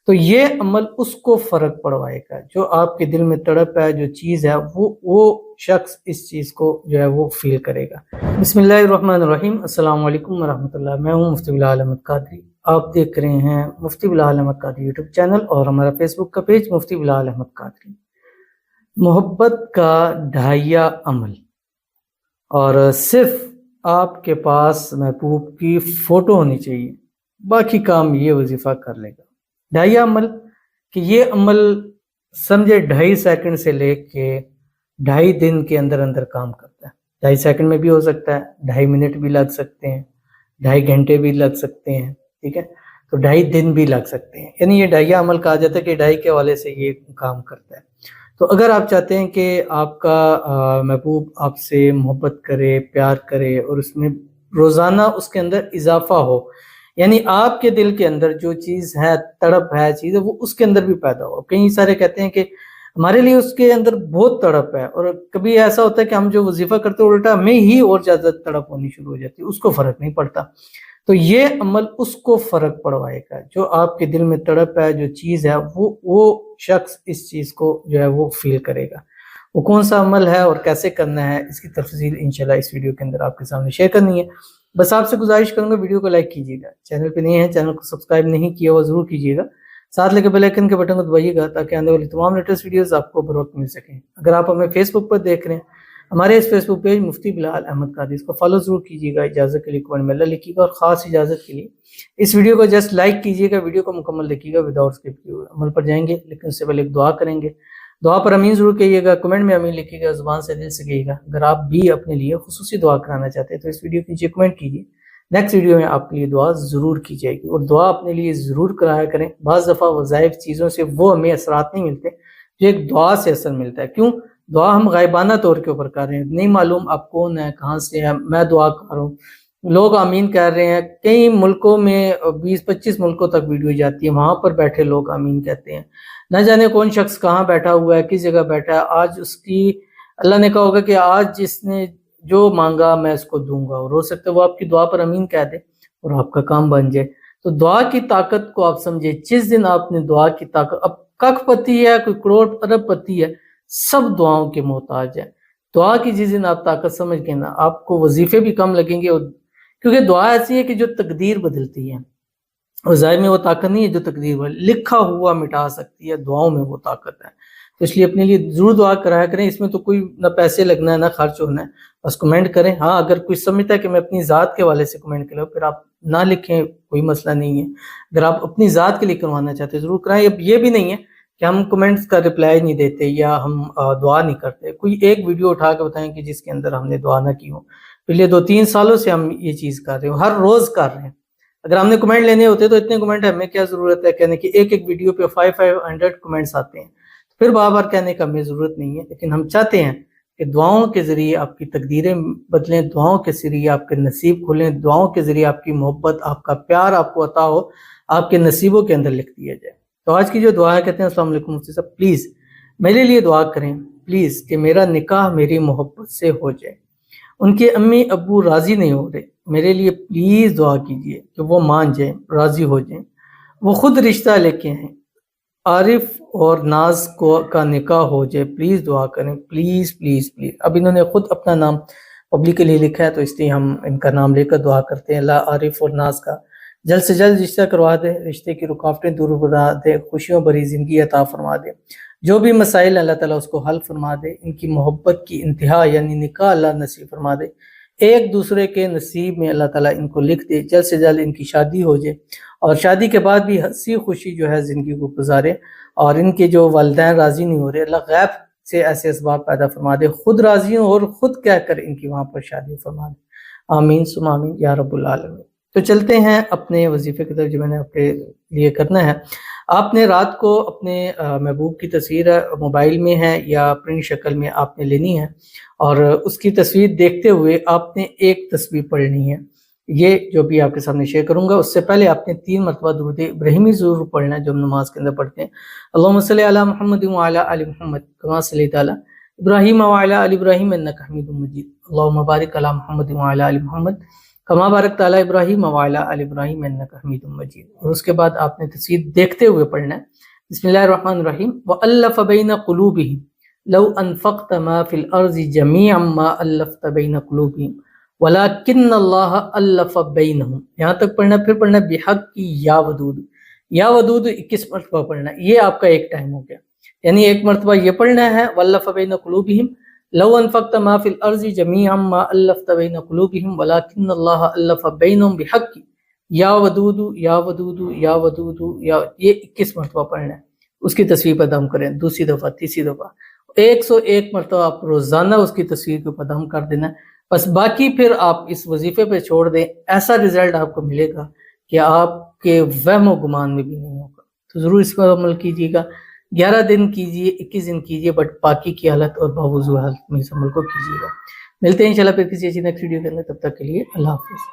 تو یہ عمل اس کو فرق پڑوائے گا جو آپ کے دل میں تڑپ ہے، جو چیز ہے وہ شخص اس چیز کو جو ہے وہ فیل کرے گا۔ بسم اللہ الرحمن الرحیم، السلام علیکم ورحمۃ اللہ۔ میں ہوں مفتی بلال احمد قادری، آپ دیکھ رہے ہیں مفتی بلال احمد قادری یوٹیوب چینل اور ہمارا فیس بک کا پیج مفتی بلال احمد قادری۔ محبت کا ڈھائیا عمل، اور صرف آپ کے پاس محبوب کی فوٹو ہونی چاہیے، باقی کام یہ وظیفہ کر لے گا۔ ڈھائیا عمل کہ یہ عمل سمجھے 2.5 سیکنڈ سے لے کے 2.5 دن کے اندر اندر کام کرتا ہے۔ 2.5 سیکنڈ میں بھی ہو سکتا ہے، 2.5 منٹ بھی لگ سکتے ہیں، 2.5 گھنٹے بھی لگ سکتے ہیں، ٹھیک ہے، تو 2.5 دن بھی لگ سکتے ہیں۔ یعنی یہ ڈھائیا عمل کہا جاتا ہے کہ 2.5 کے حوالے سے یہ کام کرتا ہے۔ تو اگر آپ چاہتے ہیں کہ آپ کا محبوب آپ سے محبت کرے، پیار کرے، اور اس میں روزانہ اس کے اندر اضافہ ہو، یعنی آپ کے دل کے اندر جو چیز ہے، تڑپ ہے، چیز ہے، وہ اس کے اندر بھی پیدا ہو۔ کئی سارے کہتے ہیں کہ ہمارے لیے اس کے اندر بہت تڑپ ہے، اور کبھی ایسا ہوتا ہے کہ ہم جو وظیفہ کرتے ہیں الٹا ہمیں ہی اور زیادہ تڑپ ہونی شروع ہو جاتی ہے، اس کو فرق نہیں پڑتا۔ تو یہ عمل اس کو فرق پڑوائے گا جو آپ کے دل میں تڑپ ہے، جو چیز ہے وہ شخص اس چیز کو جو ہے وہ فیل کرے گا۔ وہ کون سا عمل ہے اور کیسے کرنا ہے، اس کی تفصیل انشاءاللہ اس ویڈیو کے اندر آپ کے سامنے شیئر کرنی ہے۔ بس آپ سے گزارش کروں گا ویڈیو کو لائک کیجیے گا، چینل پہ نہیں ہے چینل کو سبسکرائب نہیں کیا وہ ضرور کیجیے گا، ساتھ لگے بیل آئیکن کے بٹن کو دبائیے گا تاکہ آنے والی تمام لیٹسٹ ویڈیوز آپ کو بر وقت مل سکیں۔ اگر آپ ہمیں فیس بک پر دیکھ رہے ہیں، ہمارے اس فیس بک پیج مفتی بلال احمد قادری، اس کو فالو ضرور کیجیے گا، اجازت کے لیے کمنٹ میں اللہ لکھیے گا، اور خاص اجازت کے لیے اس ویڈیو کو جسٹ لائک کیجیے گا، ویڈیو کو مکمل دیکھیے گا وداؤٹ اسکپ کیے ہوئے۔ عمل پر جائیں گے لیکن اس سے پہلے ایک دعا کریں گے، دعا پر امین ضرور کہیے گا، کمنٹ میں امین لکھیے گا، زبان سے دل سے کہیے گا۔ اگر آپ بھی اپنے لیے خصوصی دعا کرانا چاہتے ہیں تو اس ویڈیو کے نیچے کمنٹ کیجیے، نیکسٹ ویڈیو میں آپ کے لیے دعا ضرور کی جائے گی، اور دعا اپنے لیے ضرور کرایا کریں۔ بعض دفعہ وظائف چیزوں سے وہ ہمیں اثرات نہیں ملتے جو ایک دعا سے اثر ملتا ہے۔ کیوں؟ دعا ہم غائبانہ طور کے اوپر کر رہے ہیں، نہیں معلوم آپ کون ہیں، کہاں سے ہیں، میں دعا کر رہا ہوں، لوگ آمین کہہ رہے ہیں۔ کئی ملکوں میں 20-25 ملکوں تک ویڈیو جاتی ہے، وہاں پر بیٹھے لوگ آمین کہتے ہیں، نہ جانے کون شخص کہاں بیٹھا ہوا ہے، کس جگہ بیٹھا ہے۔ آج اس کی اللہ نے کہا ہوگا کہ آج جس نے جو مانگا میں اس کو دوں گا، اور ہو سکتا ہے وہ آپ کی دعا پر امین کہہ دے اور آپ کا کام بن جائے۔ تو دعا کی طاقت کو آپ سمجھے، جس دن آپ نے دعا کی طاقت، اب کک پتی ہے، کوئی کروڑ ارب پتی ہے، سب دعاؤں کے محتاج ہیں۔ دعا کی جس دن آپ طاقت سمجھ گئے نا، آپ کو وظیفے بھی کم لگیں گے، اور کیونکہ دعا ایسی ہے کہ جو تقدیر بدلتی ہے، وظائف میں وہ طاقت نہیں ہے جو تقدیر لکھا ہوا مٹا سکتی ہے، دعاؤں میں وہ طاقت ہے۔ تو اس لیے اپنے لیے ضرور دعا کرایا کریں، اس میں تو کوئی نہ پیسے لگنا ہے نہ خرچ ہونا ہے، بس کمنٹ کریں۔ ہاں اگر کوئی سمجھتا ہے کہ میں اپنی ذات کے والے سے کمنٹ کروں، پھر آپ نہ لکھیں، کوئی مسئلہ نہیں ہے۔ اگر آپ اپنی ذات کے لیے کروانا چاہتے ہیں ضرور کرائیں۔ اب یہ بھی نہیں ہے کہ ہم کمنٹس کا رپلائی نہیں دیتے یا ہم دعا نہیں کرتے۔ کوئی ایک ویڈیو اٹھا کے بتائیں کہ جس کے اندر ہم نے دعا نہ کی ہو۔ پچھلے 2-3 سالوں سے ہم یہ چیز کر رہے ہیں، ہر روز کر رہے ہیں۔ اگر ہم نے کمنٹ لینے ہوتے تو اتنے کمنٹ ہمیں کیا ضرورت ہے کہنے کی، ایک ویڈیو پہ 500 کمنٹس آتے ہیں، پھر بار بار کہنے کا ہمیں ضرورت نہیں ہے۔ لیکن ہم چاہتے ہیں کہ دعاؤں کے ذریعے آپ کی تقدیریں بدلیں، دعاؤں کے ذریعے آپ کے نصیب کھلیں، دعاؤں کے ذریعے آپ کی محبت، آپ کا پیار آپ کو عطا ہو، آپ کے نصیبوں کے اندر لکھ دیا جائے۔ تو آج کی جو دعا ہے، کہتے ہیں السلام علیکم مفتی صاحب پلیز میرے لیے دعا کریں، پلیز کہ میرا نکاح میری محبت سے ہو جائے، ان کے امی ابو راضی نہیں ہو رہے، میرے لیے پلیز دعا کیجئے کہ وہ مان جائیں، راضی ہو جائیں، وہ خود رشتہ لے کے ہیں، عارف اور ناز کا نکاح ہو جائے، پلیز دعا کریں، پلیز پلیز پلیز۔ اب انہوں نے خود اپنا نام پبلکلی لکھا ہے تو اس لیے ہم ان کا نام لے کر دعا کرتے ہیں۔ اللہ عارف اور ناز کا جلد سے جلد رشتہ کروا دے، رشتے کی رکاوٹیں دور کرا دے، خوشیوں بھری زندگی عطا فرما دے، جو بھی مسائل اللہ تعالیٰ اس کو حل فرما دے، ان کی محبت کی انتہا یعنی نکاح اللہ نصیب فرما دے، ایک دوسرے کے نصیب میں اللہ تعالیٰ ان کو لکھ دے، جلد سے جلد ان کی شادی ہو جائے، اور شادی کے بعد بھی ہنسی خوشی جو ہے زندگی کو گزارے، اور ان کے جو والدین راضی نہیں ہو رہے، اللہ غیب سے ایسے اسباب پیدا فرما دے، خود راضی ہوں اور خود کہہ کر ان کی وہاں پر شادی فرما دے۔ آمین ثم آمین یا رب العالمین۔ تو چلتے ہیں اپنے وظیفے کی طرف جو میں نے آپ کے لیے کرنا ہے۔ آپ نے رات کو اپنے محبوب کی تصویر موبائل میں ہے یا پرنٹ شکل میں آپ نے لینی ہے، اور اس کی تصویر دیکھتے ہوئے آپ نے ایک تسبیح پڑھنی ہے۔ یہ جو بھی آپ کے سامنے شیئر کروں گا، اس سے پہلے آپ نے 3 مرتبہ درود ابراہیمی ضرور پڑھنا ہے جو ہم نماز کے اندر پڑھتے ہیں۔ اللہم صلی علی محمد وعلی آل محمد کما صلیت علی ابراہیم وعلی آل ابراہیم انک حمید مجید، اللہم بارک علی محمد وعلی آل محمد کما بارکت علی ابراہیم وعلی آل ابراہیم انک حمید مجید. اور اس کے بعد آپ نے تصویر دیکھتے ہوئے پڑھنا ہے. بسم اللہ الرحمن الرحیم. وَأَلَّفَ بَيْنَ قُلُوبِهِمْ لَوْ أَنفَقْتَ مَا فِي الْأَرْضِ جَمِيعًا مَا أَلَّفْتَ بَيْنَ قُلُوبِهِمْ وَلَكِنَّ اللَّهَ أَلَّفَ بَيْنَهُمْ. یہاں تک پڑھنا. پھر پڑھنا بحق کی یا ودود. یا ودود 21 مرتبہ پڑھنا. یہ آپ کا ایک ٹائم ہو گیا. یعنی ایک مرتبہ یہ پڑھنا ہے وَأَلَّفَ بَيْنَ قُلُوبِهِمْ لو انفقت ما فی الارض جميعا ما الفت بین قلوبهم ولكن اللہ الف بینہم بحق. یا ودود یا ودود یا ودود یا، یہ 21 مرتبہ پڑھنا ہے. اس کی تصویر پر دم کریں دوسری دفعہ تیسری دفعہ 101 مرتبہ آپ روزانہ اس کی تصویر کے اوپر دم کر دینا. بس باقی پھر آپ اس وظیفے پہ چھوڑ دیں. ایسا رزلٹ آپ کو ملے گا کہ آپ کے وہم و گمان میں بھی نہیں ہوگا. تو ضرور اس پر عمل کیجیے گا. 11 دن کیجیے 21 دن کیجیے، بٹ پاکی کی حالت اور باوضو حالت میں اس عمل کو کیجیے گا. ملتے ہیں انشاءاللہ پھر کسی اچھی نیکسٹ ویڈیو کے اندر. تب تک کے لیے اللہ حافظ.